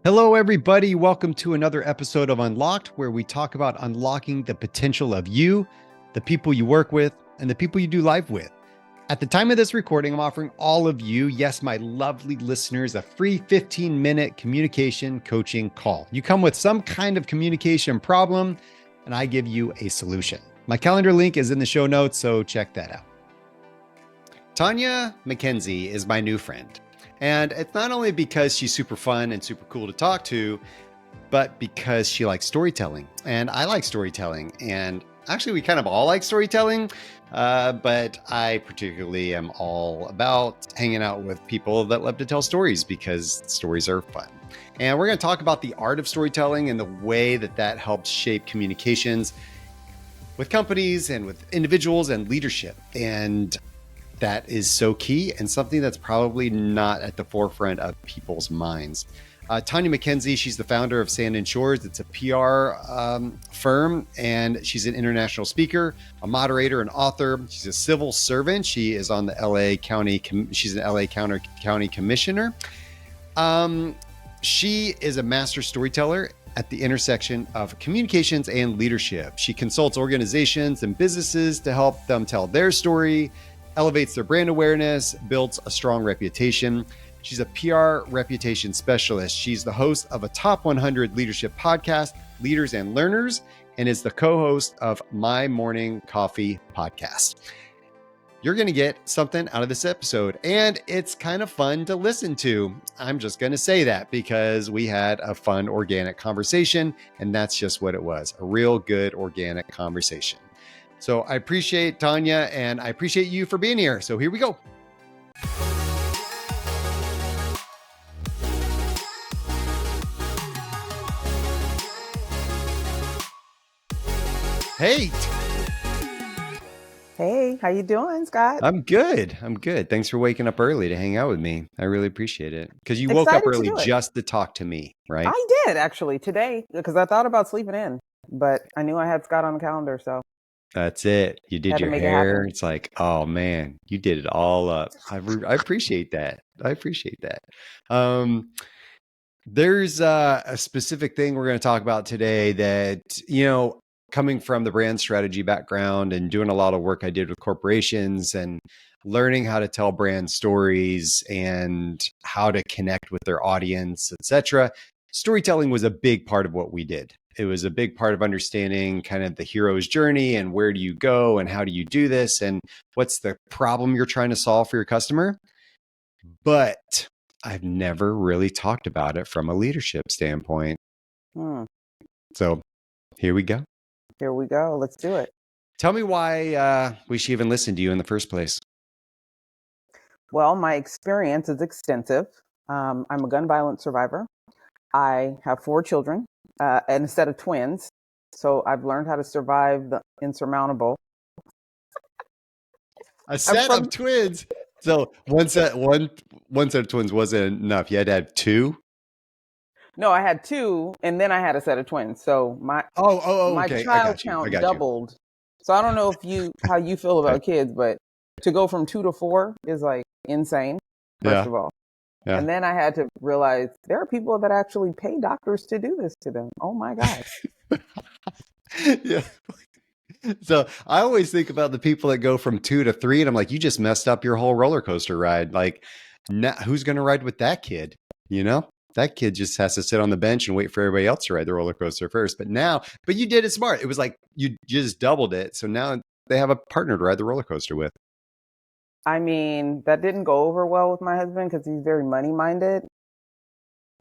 Hello, everybody. Welcome to another episode of Unlocked, where we talk about unlocking the potential of you, the people you work with, and the people you do life with. At the time of this recording, I'm offering all of you, yes, my lovely listeners, a free 15-minute communication coaching call. You come with some kind of communication problem, and I give you a solution. My calendar link is in the show notes, so check that out. Tonya McKenzie is my new friend. And it's not only because she's super fun and super cool to talk to, but because she likes storytelling. And I like storytelling. And actually, we kind of all like storytelling. But I particularly am all about hanging out with people that love to tell stories because stories are fun. And we're going to talk about the art of storytelling and the way that that helps shape communications with companies and with individuals and leadership. And that is so key and something that's probably not at the forefront of people's minds. Tonya McKenzie, she's the founder of Sand & Shores. It's a PR firm, and she's an international speaker, a moderator, an author. She's a civil servant. She is on the LA County. She's an LA County Commissioner. She is a master storyteller at the intersection of communications and leadership. She consults organizations and businesses to help them tell their story, elevates their brand awareness, builds a strong reputation. She's a PR reputation specialist. She's the host of a top 100 leadership podcast, Leaders and Learners, and is the co-host of My Morning Coffee podcast. You're going to get something out of this episode, and it's kind of fun to listen to. I'm just going to say that because we had a fun, organic conversation, and that's just what it was, a real good, organic conversation. So I appreciate Tonya, and I appreciate you for being here. So here we go. Hey. Hey, how you doing, Skot? I'm good. Thanks for waking up early to hang out with me. I really appreciate it. Because you woke up early just to talk to me, right? I did actually today because I thought about sleeping in, but I knew I had Skot on the calendar, so. That's it. You did your hair. It's like, oh man, you did it all up. I appreciate that. There's a specific thing we're going to talk about today that, coming from the brand strategy background and doing a lot of work I did with corporations and learning how to tell brand stories and how to connect with their audience, etc. Storytelling was a big part of what we did. It was a big part of understanding kind of the hero's journey and where do you go and how do you do this and what's the problem you're trying to solve for your customer. But I've never really talked about it from a leadership standpoint. So here we go. Let's do it. Tell me why we should even listen to you in the first place. Well, my experience is extensive. I'm a gun violence survivor. I have 4 children and a set of twins. So I've learned how to survive the insurmountable. A set of twins. So one set of twins wasn't enough. You had to have 2? No, I had 2, and then I had a set of twins. So my okay. child count doubled. So I don't know how you feel about kids, but to go from 2 to 4 is like insane. First of all. Yeah. And then I had to realize there are people that actually pay doctors to do this to them. Oh my God. Yeah. So I always think about the people that go from 2 to 3, and I'm like, you just messed up your whole roller coaster ride. Like, who's going to ride with that kid? That kid just has to sit on the bench and wait for everybody else to ride the roller coaster first. But you did it smart. It was like you just doubled it. So now they have a partner to ride the roller coaster with. I mean, that didn't go over well with my husband because he's very money-minded.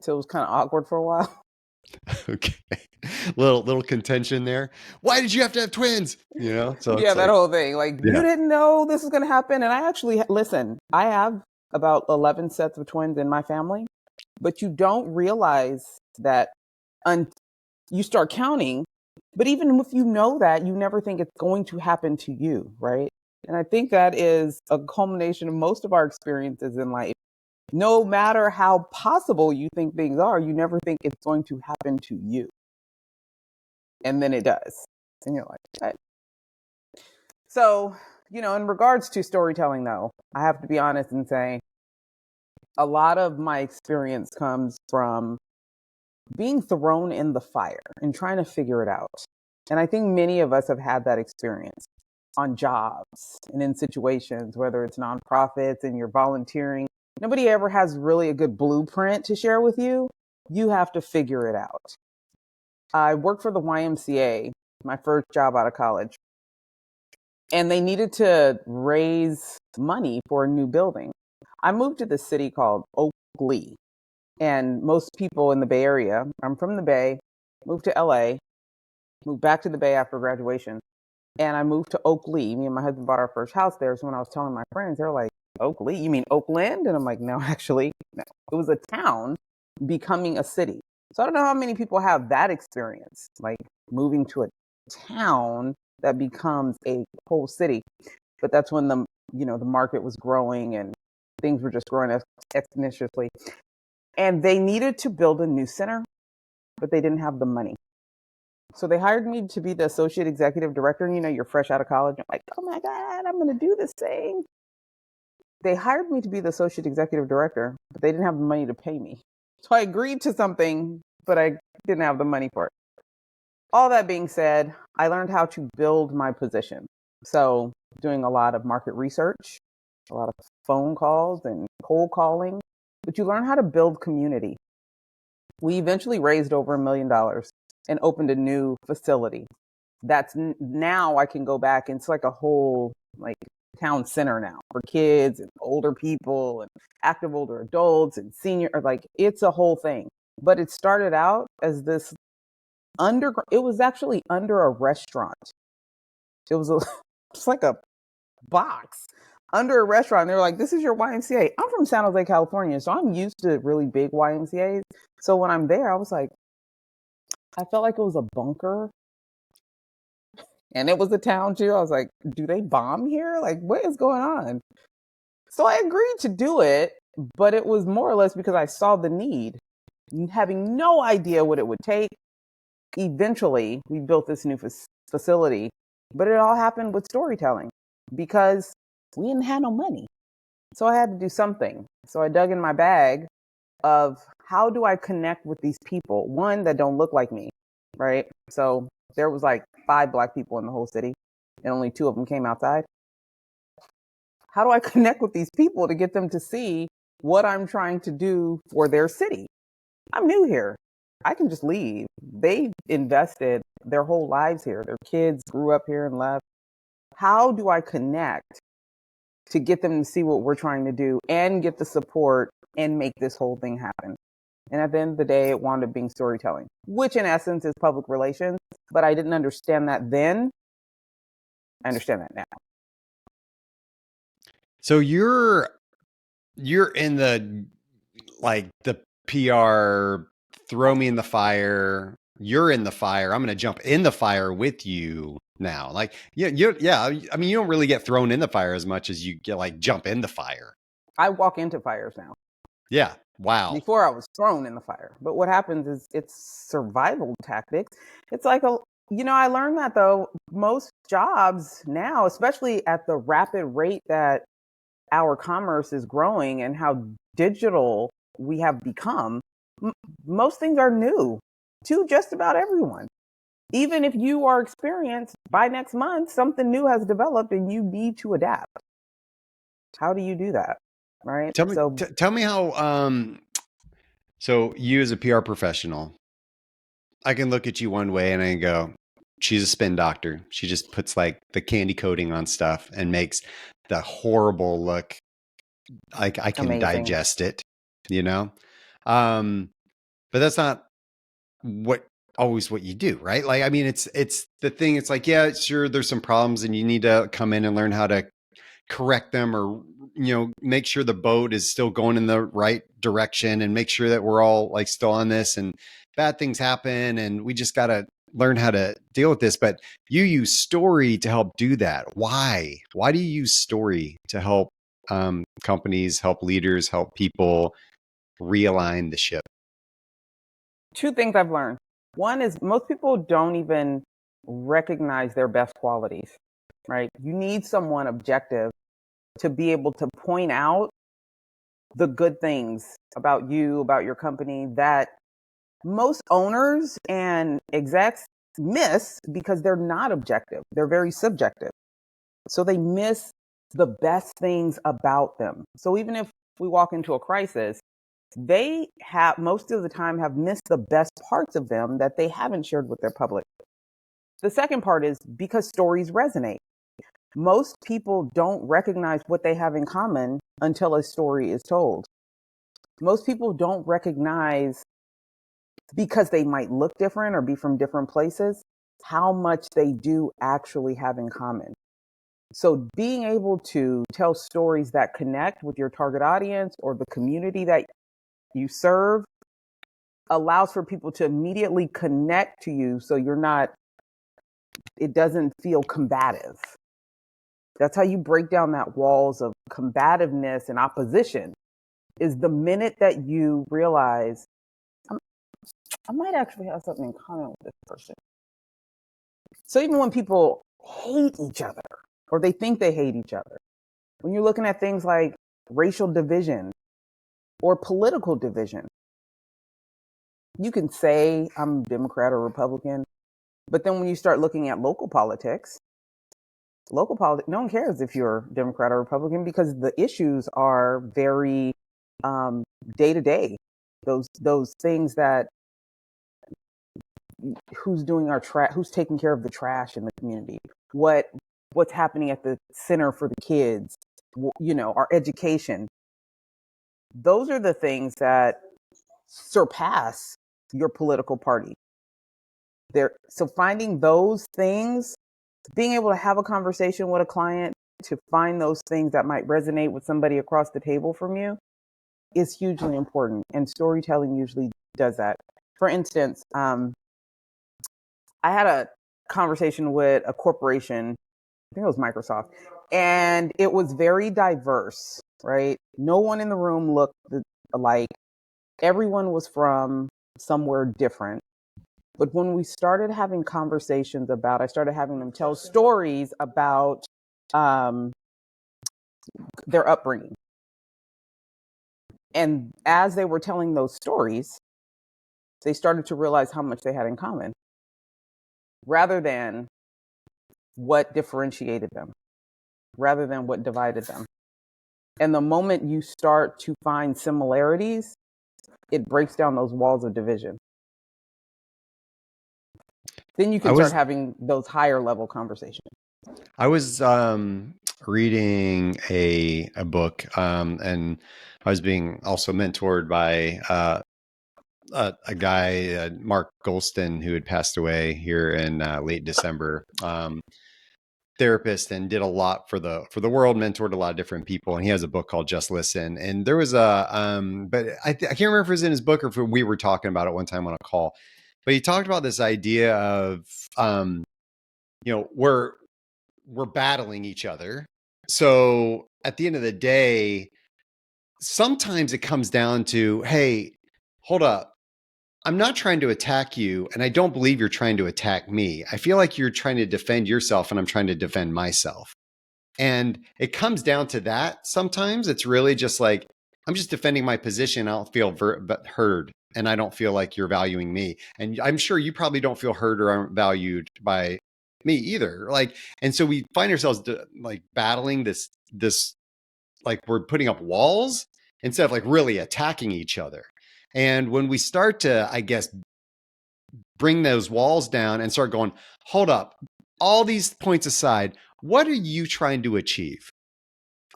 So it was kind of awkward for a while. Okay. Little contention there. Why did you have to have twins? So yeah, that whole thing. Like, you didn't know this was going to happen. And I actually, listen, I have about 11 sets of twins in my family, but you don't realize that you start counting. But even if you know that, you never think it's going to happen to you, right? And I think that is a culmination of most of our experiences in life. No matter how possible you think things are, you never think it's going to happen to you. And then it does. And you're like, what? So, in regards to storytelling, though, I have to be honest and say a lot of my experience comes from being thrown in the fire and trying to figure it out. And I think many of us have had that experience on jobs and in situations, whether it's nonprofits and you're volunteering. Nobody ever has really a good blueprint to share with you. You have to figure it out. I worked for the YMCA, my first job out of college, and they needed to raise money for a new building. I moved to this city called Oak Lee. And most people in the Bay Area, I'm from the Bay, moved to LA, moved back to the Bay after graduation. And I moved to Oak Lee. Me and my husband bought our first house there. So when I was telling my friends, they're like, Oak Lee? You mean Oakland? And I'm like, no, actually, no. It was a town becoming a city. So I don't know how many people have that experience, like moving to a town that becomes a whole city. But that's when the market was growing and things were just growing exponentially. And they needed to build a new center, but they didn't have the money. So they hired me to be the associate executive director. And you're fresh out of college. I'm like, oh my God, I'm going to do this thing. They hired me to be the associate executive director, but they didn't have the money to pay me. So I agreed to something, but I didn't have the money for it. All that being said, I learned how to build my position. So doing a lot of market research, a lot of phone calls and cold calling, but you learn how to build community. We eventually raised over $1 million and opened a new facility. That's now I can go back. And it's like a whole town center now for kids and older people and active older adults and senior, it's a whole thing. But it started out as this it was actually under a restaurant. It was just like a box under a restaurant. They were like, this is your YMCA. I'm from San Jose, California, so I'm used to really big YMCAs. So when I'm there, I was like, I felt like it was a bunker. And it was a town too. I was like, do they bomb here? Like, what is going on? So I agreed to do it, but it was more or less because I saw the need, having no idea what it would take. Eventually, we built this new facility, but it all happened with storytelling because we didn't have no money. So I had to do something. So I dug in my bag of how do I connect with these people? One, that don't look like me, right? So there was like 5 Black people in the whole city and only 2 of them came outside. How do I connect with these people to get them to see what I'm trying to do for their city? I'm new here. I can just leave. They invested their whole lives here. Their kids grew up here and left. How do I connect to get them to see what we're trying to do and get the support and make this whole thing happen? And at the end of the day, it wound up being storytelling, which in essence is public relations. But I didn't understand that then. I understand that now. So you're in the PR, throw me in the fire. You're in the fire. I'm going to jump in the fire with you now. I mean, you don't really get thrown in the fire as much as you get jump in the fire. I walk into fires now. Yeah. Wow. Before I was thrown in the fire. But what happens is it's survival tactics. It's like I learned that though, most jobs now, especially at the rapid rate that our commerce is growing and how digital we have become, most things are new to just about everyone. Even if you are experienced, by next month, something new has developed and you need to adapt. How do you do that? Right? Tell me how, so you as a PR professional, I can look at you one way and I can go, she's a spin doctor. She just puts the candy coating on stuff and makes the horrible look I can amazing. Digest it, but that's not always what you do, right? I mean, it's the thing. It's yeah, sure, there's some problems and you need to come in and learn how to correct them or, make sure the boat is still going in the right direction and make sure that we're all still on this, and bad things happen and we just got to learn how to deal with this. But you use story to help do that. Why do you use story to help companies, help leaders, help people realign the ship? 2 things I've learned. One is most people don't even recognize their best qualities, right? You need someone objective to be able to point out the good things about you, about your company that most owners and execs miss because they're not objective. They're very subjective. So they miss the best things about them. So even if we walk into a crisis, they have most of the time have missed the best parts of them that they haven't shared with their public. The second part is because stories resonate. Most people don't recognize what they have in common until a story is told. Most people don't recognize, because they might look different or be from different places, how much they do actually have in common. So being able to tell stories that connect with your target audience or the community that you serve allows for people to immediately connect to you, so it doesn't feel combative. That's how you break down that walls of combativeness and opposition, is the minute that you realize, I might actually have something in common with this person. So even when people hate each other, or they think they hate each other, when you're looking at things like racial division or political division, you can say I'm Democrat or Republican, but then when you start looking at local politics, no one cares if you're Democrat or Republican, because the issues are very day to day. Those things that, who's doing our who's taking care of the trash in the community, what's happening at the center for the kids, our education. Those are the things that surpass your political party. So finding those things, being able to have a conversation with a client to find those things that might resonate with somebody across the table from you is hugely important. And storytelling usually does that. For instance, I had a conversation with a corporation, I think it was Microsoft, and it was very diverse, right? No one in the room looked alike. Everyone was from somewhere different. But when we started having conversations I started having them tell stories about their upbringing. And as they were telling those stories, they started to realize how much they had in common, rather than what differentiated them, rather than what divided them. And the moment you start to find similarities, it breaks down those walls of division. Then you can start having those higher level conversations. I was reading a book, and I was being also mentored by a guy, Mark Golston, who had passed away here in late December. Therapist, and did a lot for the world, mentored a lot of different people, and he has a book called Just Listen. And there was but I can't remember if it was in his book or if we were talking about it one time on a call. But he talked about this idea of we're battling each other. So at the end of the day, sometimes it comes down to, hey, hold up. I'm not trying to attack you, and I don't believe you're trying to attack me. I feel like you're trying to defend yourself, and I'm trying to defend myself. And it comes down to that. Sometimes it's really just like, I'm just defending my position. I don't feel heard, and I don't feel like you're valuing me. And I'm sure you probably don't feel heard or aren't valued by me either. And so we find ourselves battling this, like we're putting up walls instead of really attacking each other. And when we start to, I guess, bring those walls down and start going, hold up, all these points aside, what are you trying to achieve?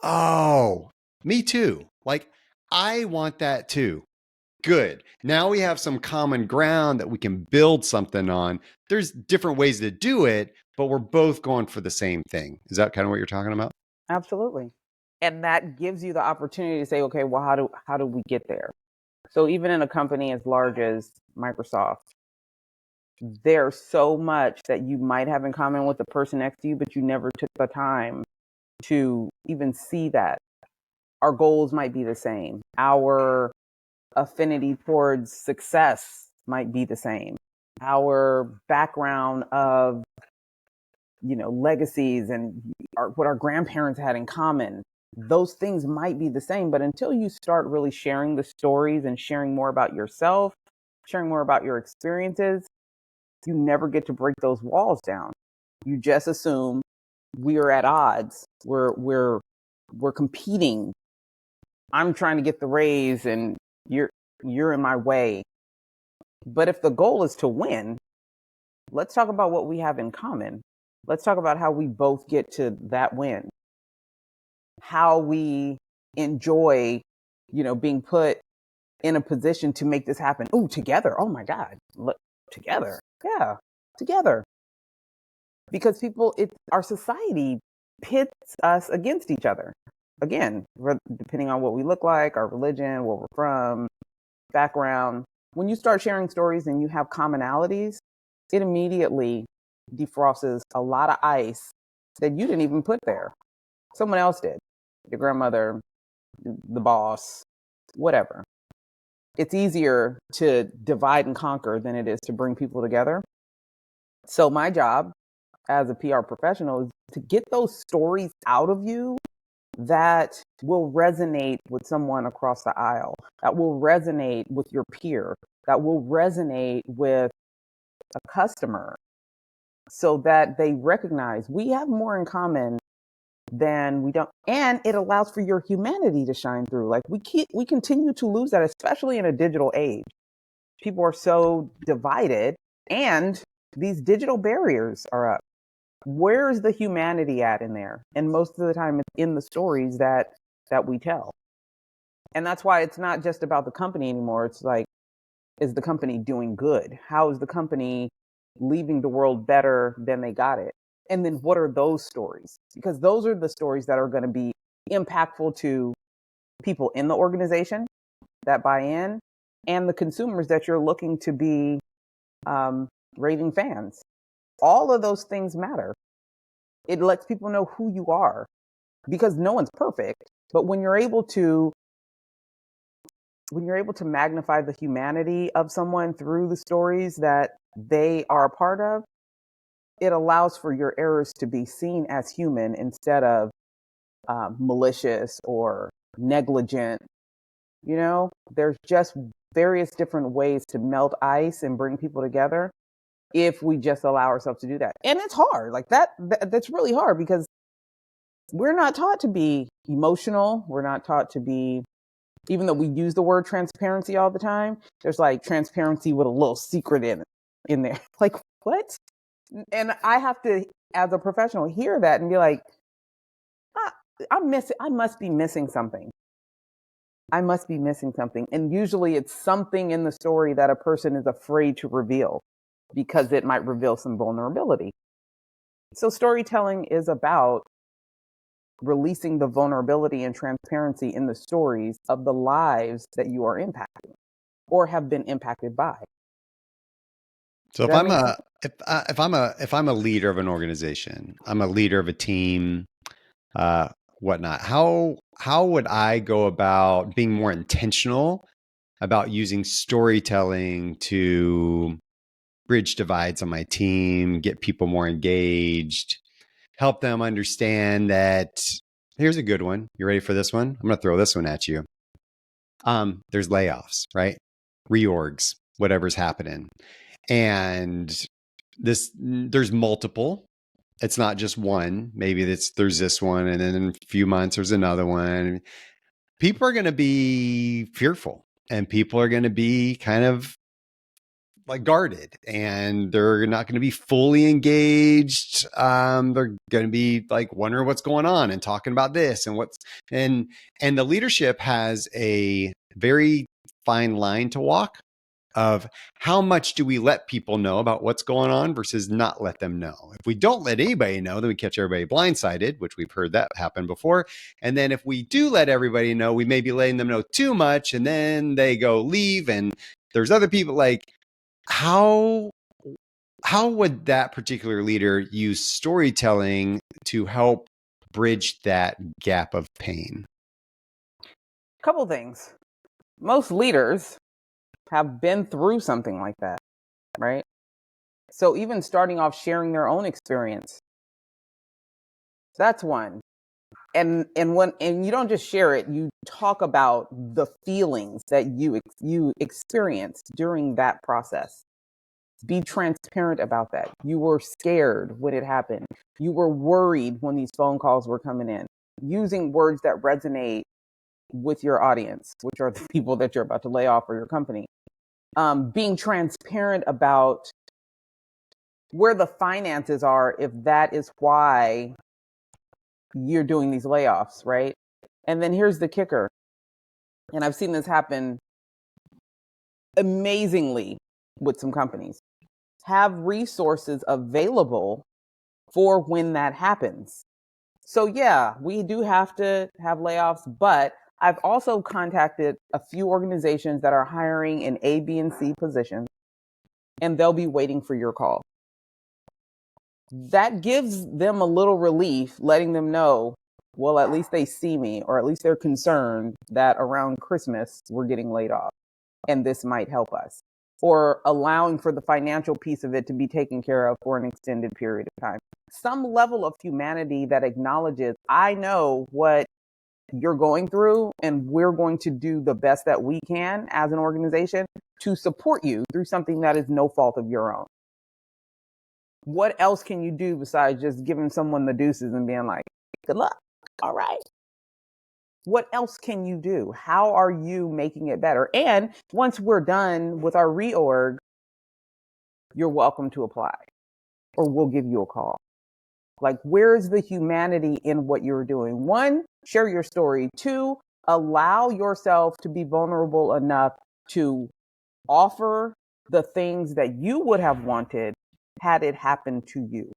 Oh, me too. I want that too. Good. Now we have some common ground that we can build something on. There's different ways to do it, but we're both going for the same thing. Is that kind of what you're talking about? Absolutely. And that gives you the opportunity to say, okay, well, how do we get there? So even in a company as large as Microsoft, there's so much that you might have in common with the person next to you, but you never took the time to even see that. Our goals might be the same. Our affinity towards success might be the same. Our background of, legacies and what our grandparents had in common, those things might be the same. But until you start really sharing the stories and sharing more about yourself, sharing more about your experiences, you never get to break those walls down. You just assume we are at odds. We're competing. I'm trying to get the raise and you're in my way. But if the goal is to win, let's talk about what we have in common. Let's talk about how we both get to that win. How we enjoy, being put in a position to make this happen. Oh, together. Oh my God. Look, together. Yeah, together. Because our society pits us against each other. Again, depending on what we look like, our religion, where we're from, background. When you start sharing stories and you have commonalities, it immediately defrosts a lot of ice that you didn't even put there. Someone else did. Your grandmother, the boss, whatever. It's easier to divide and conquer than it is to bring people together. So my job as a PR professional is to get those stories out of you that will resonate with someone across the aisle, that will resonate with your peer, that will resonate with a customer, so that they recognize we have more in common than we don't. And it allows for your humanity to shine through. Like we continue to lose that, especially in a digital age. People are so divided and these digital barriers are up. Where's the humanity at in there? And most of the time it's in the stories that we tell. And that's why it's not just about the company anymore. It's like, is the company doing good? How is the company leaving the world better than they got it? And then what are those stories? Because those are the stories that are going to be impactful to people in the organization that buy in and the consumers that you're looking to be raving fans. All of those things matter. It lets people know who you are because no one's perfect. But when you're able to magnify the humanity of someone through the stories that they are a part of, it allows for your errors to be seen as human instead of malicious or negligent. There's just various different ways to melt ice and bring people together if we just allow ourselves to do that. And it's hard. Like that's really hard because we're not taught to be emotional. We're not taught to be, even though we use the word transparency all the time, there's like transparency with a little secret in there. Like, what? And I have to, as a professional, hear that and be like, I must be missing something. I must be missing something. And usually it's something in the story that a person is afraid to reveal because it might reveal some vulnerability. So storytelling is about releasing the vulnerability and transparency in the stories of the lives that you are impacting or have been impacted by. So if I'm a leader of an organization, I'm a leader of a team, whatnot, how would I go about being more intentional about using storytelling to bridge divides on my team, get people more engaged, help them understand that here's a good one. You ready for this one? I'm going to throw this one at you. There's layoffs, right? Reorgs, whatever's happening. And there's multiple. It's not just one. Maybe there's this one, and then in a few months there's another one. People are going to be fearful, and people are going to be kind of like guarded, and they're not going to be fully engaged. They're going to be like wondering what's going on and talking about this and the leadership has a very fine line to walk of how much do we let people know about what's going on versus not let them know. If we don't let anybody know, then we catch everybody blindsided, which we've heard that happen before. And then if we do let everybody know, we may be letting them know too much, and then they go leave, and there's other people. Like, how would that particular leader use storytelling to help bridge that gap of pain? Couple things. Most leaders have been through something like that, right? So even starting off sharing their own experience, that's one. And you don't just share it, you talk about the feelings that you experienced during that process. Be transparent about that. You were scared when it happened. You were worried when these phone calls were coming in. Using words that resonate with your audience, which are the people that you're about to lay off or your company. Being transparent about where the finances are, if that is why you're doing these layoffs, right? And then here's the kicker. And I've seen this happen amazingly with some companies. Have resources available for when that happens. So yeah, we do have to have layoffs, but I've also contacted a few organizations that are hiring in A, B, and C positions, and they'll be waiting for your call. That gives them a little relief, letting them know, well, at least they see me, or at least they're concerned that around Christmas we're getting laid off and this might help us, or allowing for the financial piece of it to be taken care of for an extended period of time. Some level of humanity that acknowledges, I know what you're going through and we're going to do the best that we can as an organization to support you through something that is no fault of your own. What else can you do besides just giving someone the deuces and being like, good luck, all right? What else can you do? How are you making it better? And once we're done with our reorg, you're welcome to apply, or we'll give you a call. Like, where's the humanity in what you're doing? One, share your story. Two, allow yourself to be vulnerable enough to offer the things that you would have wanted had it happened to you.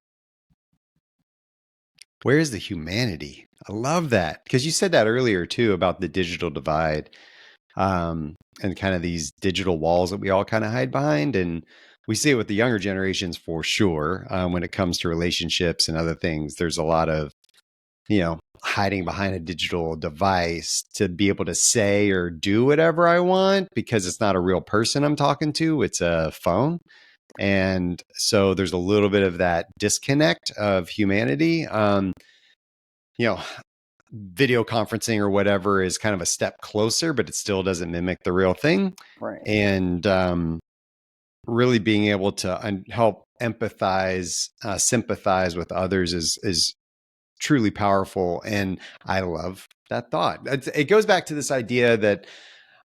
Where's the humanity? I love that, because you said that earlier too about the digital divide, and kind of these digital walls that we all kind of hide behind. And we see it with the younger generations for sure. When it comes to relationships and other things, there's a lot of, hiding behind a digital device to be able to say or do whatever I want, because it's not a real person I'm talking to, it's a phone. And so there's a little bit of that disconnect of humanity. Video conferencing or whatever is kind of a step closer, but it still doesn't mimic the real thing. Right. And really being able to help empathize, sympathize with others is truly powerful. And I love that thought. It goes back to this idea that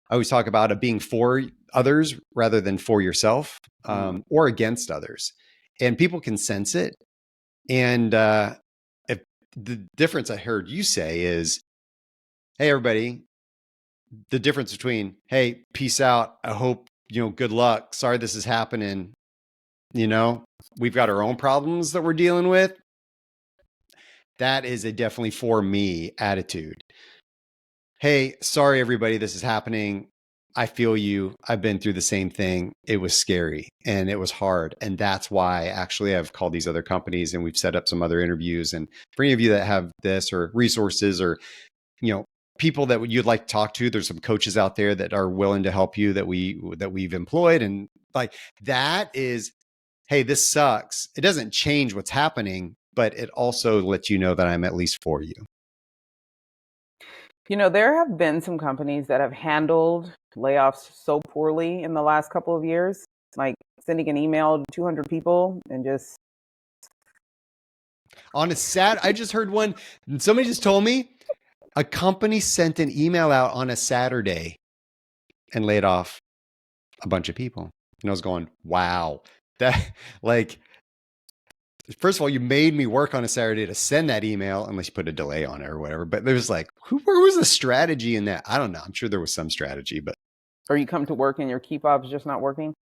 I always talk about, of being for others rather than for yourself, or against others. And people can sense it. And if the difference I heard you say is, hey, everybody, the difference between, hey, peace out, I hope, good luck, sorry this is happening, we've got our own problems that we're dealing with. That is a definitely for me attitude. Hey, sorry, everybody, this is happening. I feel you. I've been through the same thing. It was scary and it was hard. And that's why actually I've called these other companies and we've set up some other interviews. And for any of you that have this or resources or, people that you'd like to talk to, there's some coaches out there that are willing to help you that we've employed. And like, that is, hey, this sucks. It doesn't change what's happening, but it also lets you know that I'm at least for you. There have been some companies that have handled layoffs so poorly in the last couple of years, like sending an email to 200 people and just. On a I just heard one, somebody just told me a company sent an email out on a Saturday and laid off a bunch of people. And I was going, wow, that, like, first of all, you made me work on a Saturday to send that email, unless you put a delay on it or whatever. But there was like, where was the strategy in that? I don't know. I'm sure there was some strategy, but. Or you come to work and your key fob's just not working?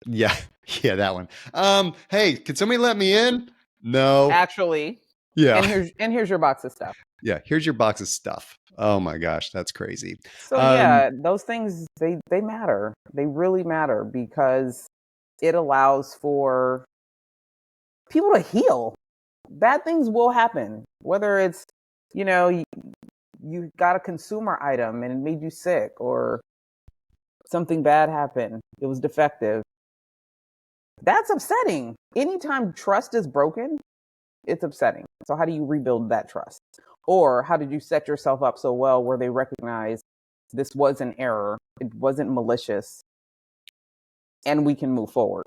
Yeah, that one. Hey, can somebody let me in? No. Actually. Yeah. And here's your box of stuff. Yeah, here's your box of stuff. Oh my gosh, that's crazy. So yeah, those things, they matter. They really matter, because it allows for people to heal. Bad things will happen, whether it's, you got a consumer item and it made you sick, or something bad happened, it was defective. That's upsetting. Anytime trust is broken, it's upsetting. So how do you rebuild that trust? Or how did you set yourself up so well where they recognize this was an error, it wasn't malicious, and we can move forward?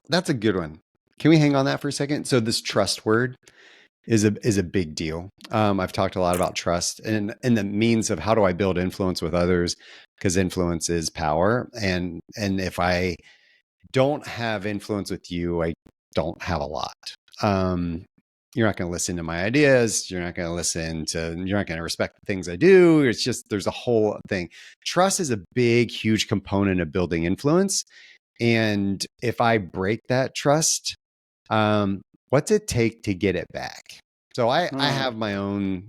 That's a good one. Can we hang on that for a second? So this trust word is a big deal. I've talked a lot about trust and the means of how do I build influence with others, because influence is power. And if I don't have influence with you, I don't have a lot. You're not going to listen to my ideas. You're not going to respect the things I do. It's just, there's a whole thing. Trust is a big, huge component of building influence. And if I break that trust, what's it take to get it back? So I have my own,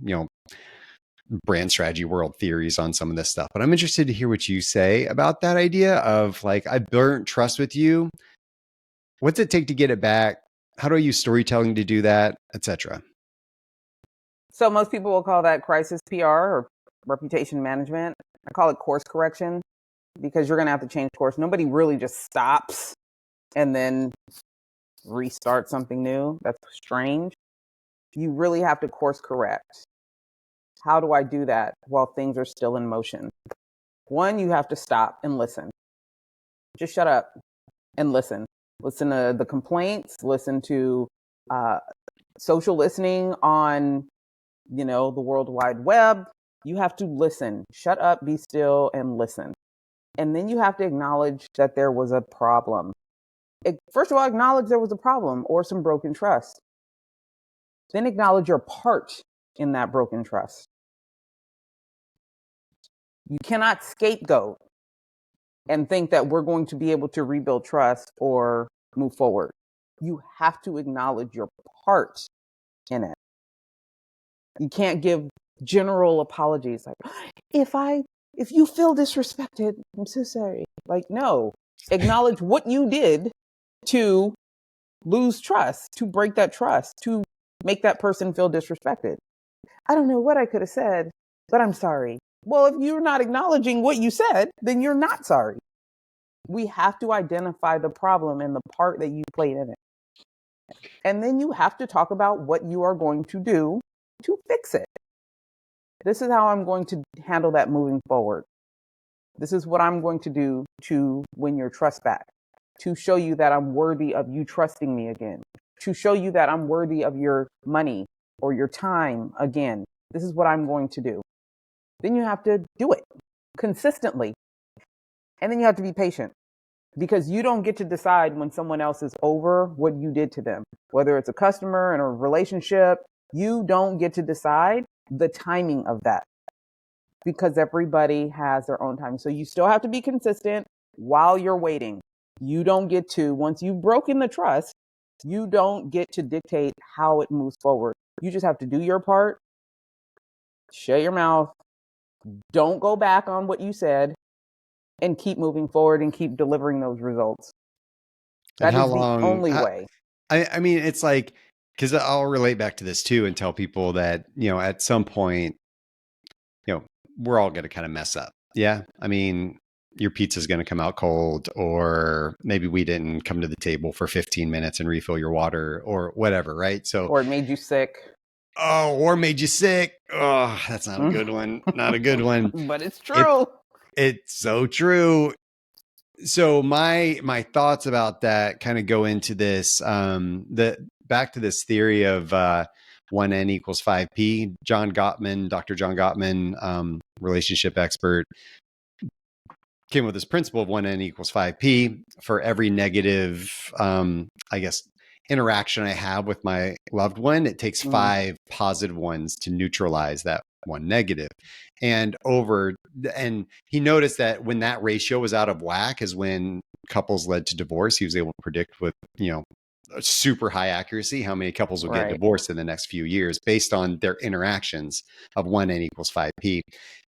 brand strategy world theories on some of this stuff, but I'm interested to hear what you say about that idea of like, I burnt trust with you. What's it take to get it back? How do I use storytelling to do that, etc.? So most people will call that crisis PR or reputation management. I call it course correction, because you're going to have to change course. Nobody really just stops and then restart something new. That's strange. You really have to course correct. How do I do that while things are still in motion? One, you have to stop and listen. Just shut up and listen. Listen to the complaints, listen to social listening on, the World Wide Web. You have to listen. Shut up, be still, and listen. And then you have to acknowledge that there was a problem. First of all, acknowledge there was a problem or some broken trust. Then acknowledge your part in that broken trust. You cannot scapegoat and think that we're going to be able to rebuild trust or move forward. You have to acknowledge your part in it. You can't give general apologies like, if you feel disrespected, I'm so sorry. Like, no, acknowledge what you did to lose trust, to break that trust, to make that person feel disrespected. I don't know what I could have said, but I'm sorry. Well, if you're not acknowledging what you said, then you're not sorry. We have to identify the problem and the part that you played in it. And then you have to talk about what you are going to do to fix it. This is how I'm going to handle that moving forward. This is what I'm going to do to win your trust back, to show you that I'm worthy of you trusting me again, to show you that I'm worthy of your money or your time again. This is what I'm going to do. Then you have to do it consistently. And then you have to be patient, because you don't get to decide when someone else is over what you did to them, whether it's a customer in a relationship. You don't get to decide the timing of that, because everybody has their own time. So you still have to be consistent while you're waiting. You don't get to, once you've broken the trust, you don't get to dictate how it moves forward. You just have to do your part, shut your mouth, don't go back on what you said, and keep moving forward and keep delivering those results. That is the only way. I mean, it's like, because I'll relate back to this too and tell people that, at some point, we're all going to kind of mess up. Yeah. I mean, your pizza's going to come out cold, or maybe we didn't come to the table for 15 minutes and refill your water or whatever. Right. So, or it made you sick. Oh, or made you sick. Oh, that's not a good one. Not a good one. But it's true. It's so true. So my thoughts about that kind of go into this, back to this theory of 1N equals 5P. Dr. John Gottman, relationship expert, came with this principle of 1N equals 5P. For every negative, interaction I have with my loved one, it takes 5 positive ones to neutralize that one negative. And he noticed that when that ratio was out of whack is when couples led to divorce. He was able to predict with, super high accuracy how many couples will get divorced in the next few years based on their interactions of 1N equals 5P.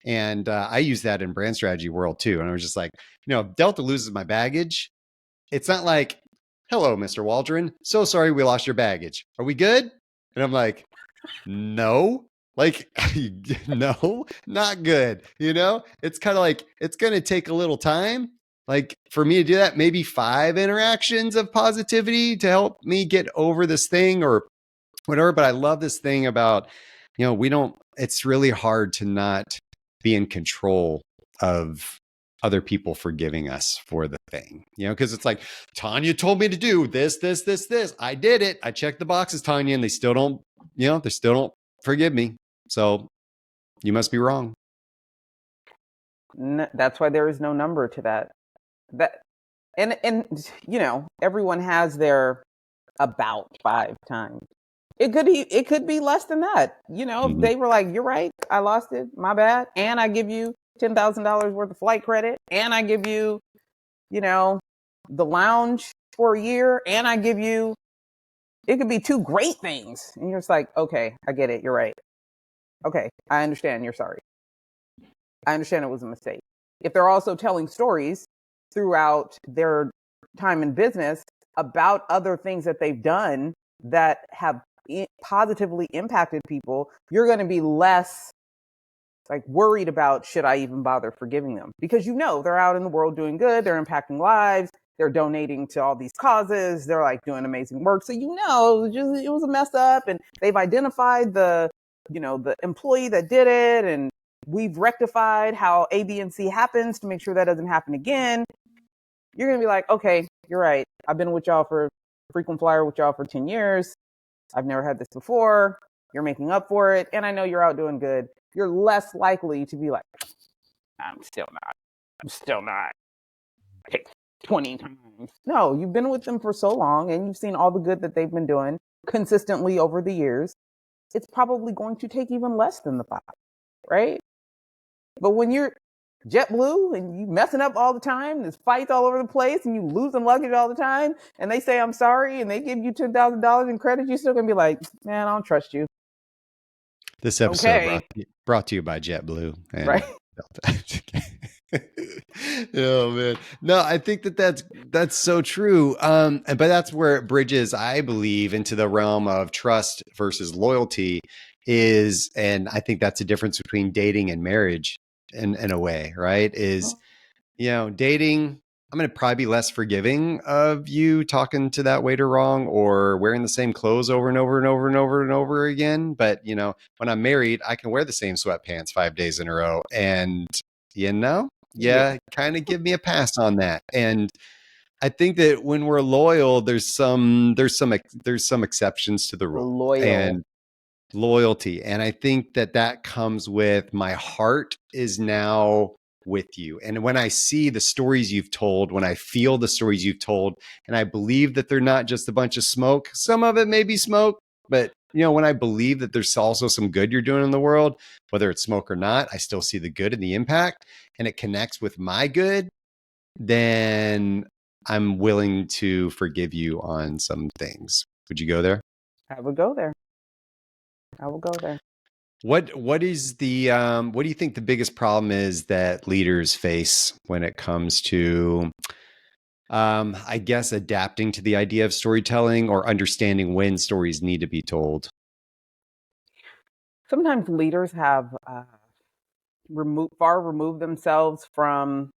And I use that in brand strategy world too. And I was just like, if Delta loses my baggage, it's not like, hello, Mr. Waldron, so sorry we lost your baggage. Are we good? And I'm like, no. Like, no, not good. It's kind of like, it's going to take a little time. Like for me to do that, maybe 5 interactions of positivity to help me get over this thing, or whatever. But I love this thing about, it's really hard to not be in control of other people forgiving us for the thing, because it's like, Tonya told me to do this, this, this, this. I did it. I checked the boxes, Tonya, and they still don't, they still don't forgive me. So you must be wrong. That's why there is no number to that. And everyone has their about 5 times. It could be less than that. If they were like, you're right, I lost it, my bad, and I give you $10,000 worth of flight credit, and I give you, the lounge for a year, and I give you, it could be 2 great things. And you're just like, okay, I get it. You're right. Okay, I understand. You're sorry. I understand it was a mistake. If they're also telling stories throughout their time in business about other things that they've done that have positively impacted people, you're going to be less like worried about, should I even bother forgiving them? Because they're out in the world doing good, they're impacting lives, they're donating to all these causes, they're like doing amazing work. So it was a mess up, and they've identified the employee that did it, and we've rectified how A, B, and C happens to make sure that doesn't happen again. You're going to be like, okay, you're right. I've been with y'all frequent flyer with y'all for 10 years. I've never had this before. You're making up for it. And I know you're out doing good. You're less likely to be like, I'm still not. Okay, 20 times. No, you've been with them for so long and you've seen all the good that they've been doing consistently over the years. It's probably going to take even less than the 5, right? But when you're JetBlue and you messing up all the time, there's fights all over the place, and you losing luggage all the time, and they say I'm sorry, and they give you $10,000 in credit, you're still gonna be like, man, I don't trust you. This episode brought to you by JetBlue. And right. Oh man, no, I think that's so true. But that's where it bridges, I believe, into the realm of trust versus loyalty is, and I think that's a difference between dating and marriage in a way, right? Is, dating, I'm going to probably be less forgiving of you talking to that waiter wrong or wearing the same clothes over and over and over and over and over again. But, when I'm married, I can wear the same sweatpants 5 days in a row. And, kind of give me a pass on that. And I think that when we're loyal, there's some exceptions to the rule. And loyalty. And I think that comes with my heart is now with you. And when I see the stories you've told, when I feel the stories you've told, and I believe that they're not just a bunch of smoke, some of it may be smoke, but when I believe that there's also some good you're doing in the world, whether it's smoke or not, I still see the good and the impact, and it connects with my good, then I'm willing to forgive you on some things. Would you go there? I would go there. I will go there. What is the what do you think the biggest problem is that leaders face when it comes to I guess adapting to the idea of storytelling or understanding when stories need to be told? Sometimes leaders have removed themselves from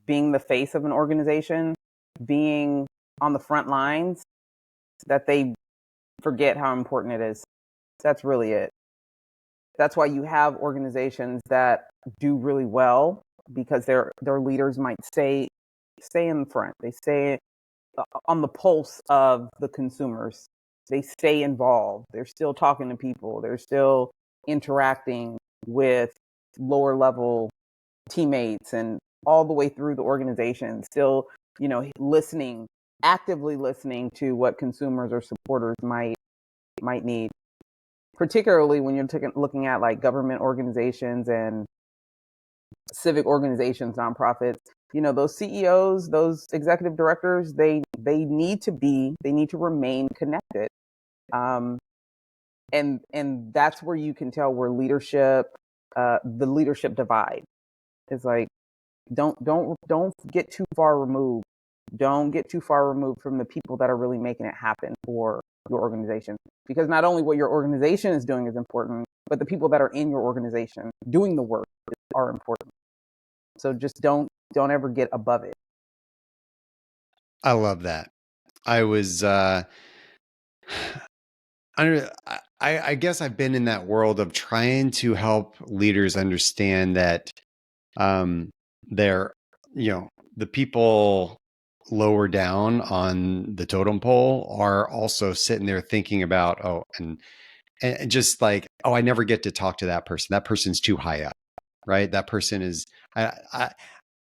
being the face of an organization, being on the front lines, that they forget how important it is. That's really it. That's why you have organizations that do really well, because their leaders might stay in front. They stay on the pulse of the consumers. They stay involved. They're still talking to people. They're still interacting with lower level teammates and all the way through the organization, still, actively listening to what consumers or supporters might need. Particularly when you're looking at like government organizations and civic organizations, nonprofits, those CEOs, those executive directors, they need to remain connected. And that's where you can tell where the leadership divide is like, don't get too far removed. Don't get too far removed from the people that are really making it happen for your organization. Because not only what your organization is doing is important, but the people that are in your organization doing the work are important. So just don't ever get above it. I love that. I was I guess I've been in that world of trying to help leaders understand that they're, the people lower down on the totem pole are also sitting there thinking about, and just like, I never get to talk to that person. That person's too high up, right? That person is, I,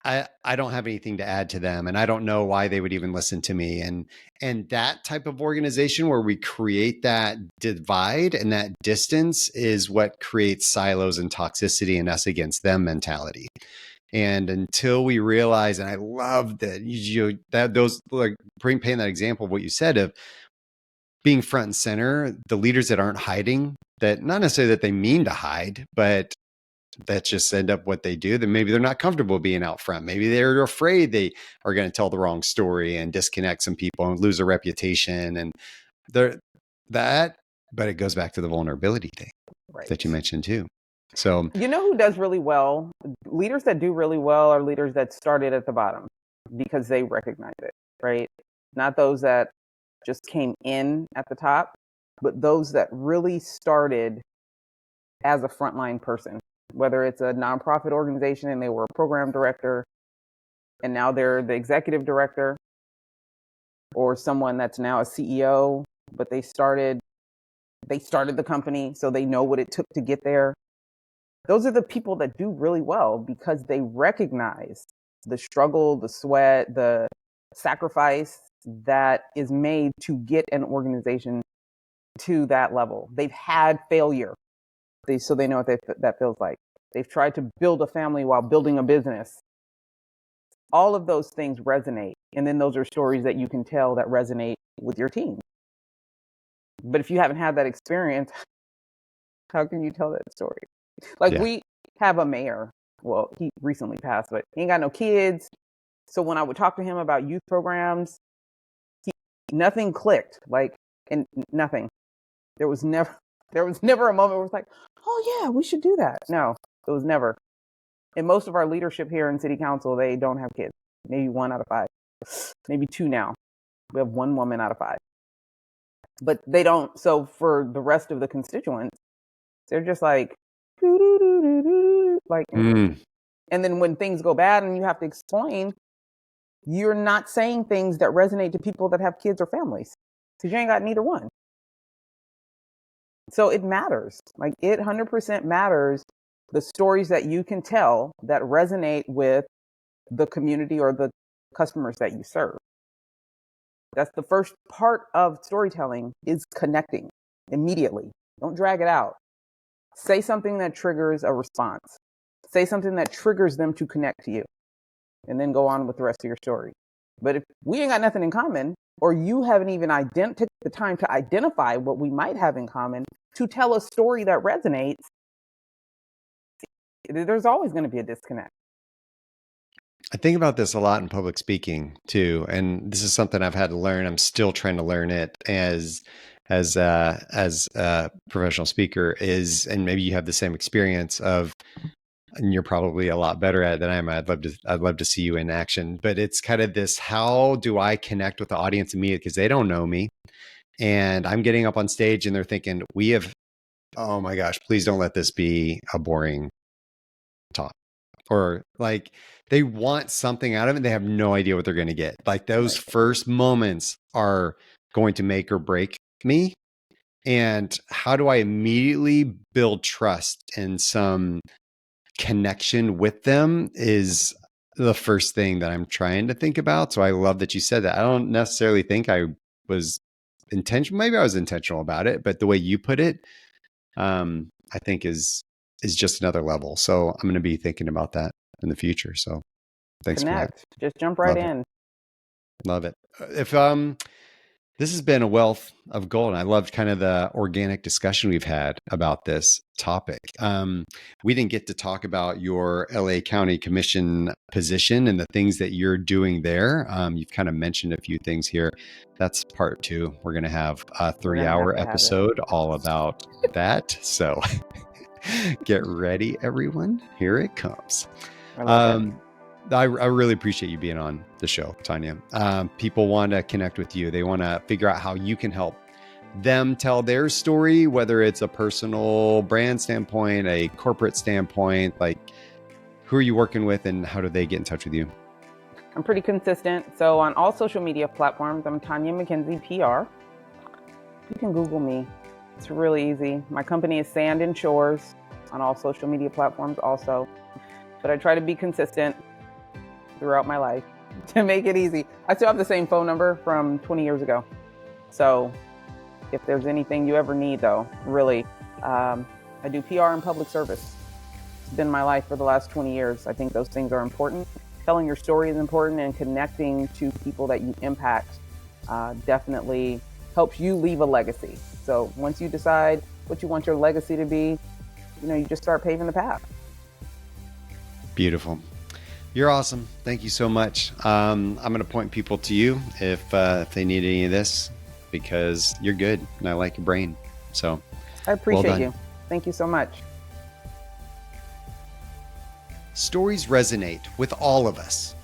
I don't have anything to add to them, and I don't know why they would even listen to me. And that type of organization where we create that divide and that distance is what creates silos and toxicity and us against them mentality. And until we realize, and I love that those, like, paint that example of what you said of being front and center, the leaders that aren't hiding, that not necessarily that they mean to hide, but that's just end up what they do. Then maybe they're not comfortable being out front. Maybe they're afraid they are going to tell the wrong story and disconnect some people and lose a reputation. And but it goes back to the vulnerability thing that you mentioned too. So, who does really well? Leaders that do really well are leaders that started at the bottom because they recognize it, right? Not those that just came in at the top, but those that really started as a frontline person, whether it's a nonprofit organization and they were a program director and now they're the executive director, or someone that's now a CEO, but they started the company, so they know what it took to get there. Those are the people that do really well because they recognize the struggle, the sweat, the sacrifice that is made to get an organization to that level. They've had failure, so they know what that feels like. They've tried to build a family while building a business. All of those things resonate. And then those are stories that you can tell that resonate with your team. But if you haven't had that experience, how can you tell that story? Like, we have a mayor. Well, he recently passed, but he ain't got no kids. So when I would talk to him about youth programs, nothing clicked. And nothing. There was never a moment where it's like, oh yeah, we should do that. No, it was never. And most of our leadership here in city council, they don't have kids. Maybe 1 out of 5, maybe 2 now. We have 1 woman out of 5, but they don't. So for the rest of the constituents, they're just like, and then when things go bad and you have to explain, you're not saying things that resonate to people that have kids or families because you ain't got neither one. So it matters. Like, it 100% matters, the stories that you can tell that resonate with the community or the customers that you serve. That's the first part of storytelling, is connecting immediately. Don't drag it out. Say something that triggers a response. Say something that triggers them to connect to you, and then go on with the rest of your story. But if we ain't got nothing in common, or you haven't even took the time to identify what we might have in common to tell a story that resonates, there's always going to be a disconnect. I think about this a lot in public speaking too, and this is something I've had to learn. I'm still trying to learn it as a professional speaker is, and maybe you have the same experience of, and you're probably a lot better at it than I am. I'd love to see you in action, but it's kind of this, how do I connect with the audience immediately? Because they don't know me and I'm getting up on stage and they're thinking, oh my gosh, please don't let this be a boring talk. Or like, they want something out of it. They have no idea what they're going to get. Like, those first moments are going to make or break me. And how do I immediately build trust and some connection with them is the first thing that I'm trying to think about. So I love that you said that. I don't necessarily think I was intentional. Maybe I was intentional about it, but the way you put it, I think is just another level. So I'm going to be thinking about that in the future. So thanks Connect. for that. Just jump right in. Love it. If this has been a wealth of gold, and I loved kind of the organic discussion we've had about this topic. We didn't get to talk about your LA County Commission position and the things that you're doing there. You've kind of mentioned a few things here. That's part 2. We're going to have a 3-hour episode all about that. So get ready, everyone. Here it comes. I really appreciate you being on the show, Tonya. People want to connect with you. They want to figure out how you can help them tell their story, whether it's a personal brand standpoint, a corporate standpoint? Like, who are you working with and how do they get in touch with you? I'm pretty consistent. So on all social media platforms, I'm Tonya McKenzie, PR. You can Google me. It's really easy. My company is Sand and Shores on all social media platforms also. But I try to be consistent throughout my life to make it easy. I still have the same phone number from 20 years ago. So if there's anything you ever need, though, really, I do PR and public service. It's been my life for the last 20 years. I think those things are important. Telling your story is important, and connecting to people that you impact definitely helps you leave a legacy. So once you decide what you want your legacy to be, you just start paving the path. Beautiful. You're awesome. Thank you so much. I'm going to point people to you if they need any of this, because you're good and I like your brain. So I appreciate you. Thank you so much. Stories resonate with all of us.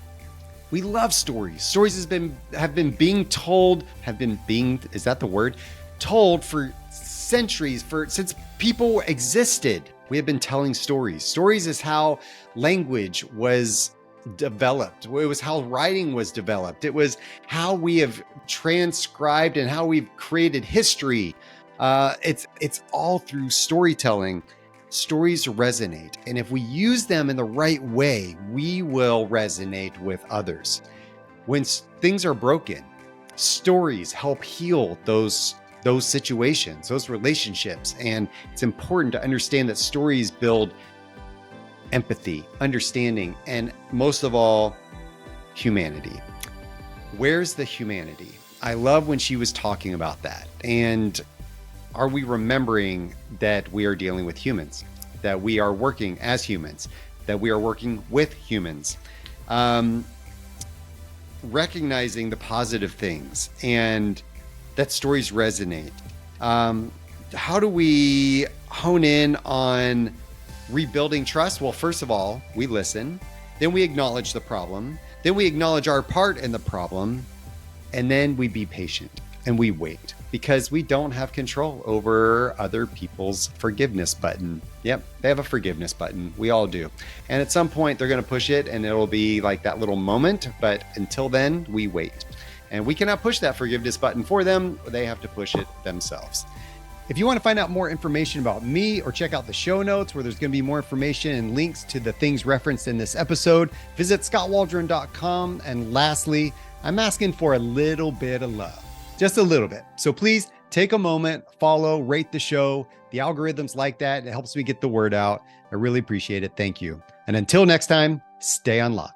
We love stories. Stories have been being told, is that the word? Told for centuries, since people existed. We have been telling stories. Stories is how language was developed. It was how writing was developed. It was how we have transcribed and how we've created history. It's all through storytelling. Stories resonate. And if we use them in the right way, we will resonate with others. When things are broken, stories help heal those situations, those relationships. And it's important to understand that stories build empathy, understanding, and most of all, humanity. Where's the humanity? I love when she was talking about that. And are we remembering that we are dealing with humans, that we are working as humans, that we are working with humans, recognizing the positive things and that stories resonate? How do we hone in on rebuilding trust? Well, first of all, we listen, then we acknowledge the problem, then we acknowledge our part in the problem, and then we be patient and we wait, because we don't have control over other people's forgiveness button. Yep, they have a forgiveness button. We all do. And at some point they're going to push it and it'll be like that little moment. But until then, we wait. And we cannot push that forgiveness button for them. They have to push it themselves. If you want to find out more information about me or check out the show notes where there's going to be more information and links to the things referenced in this episode, visit skotwaldron.com. And lastly, I'm asking for a little bit of love, just a little bit. So please take a moment, follow, rate the show. The algorithms like that. It helps me get the word out. I really appreciate it. Thank you. And until next time, stay unlocked.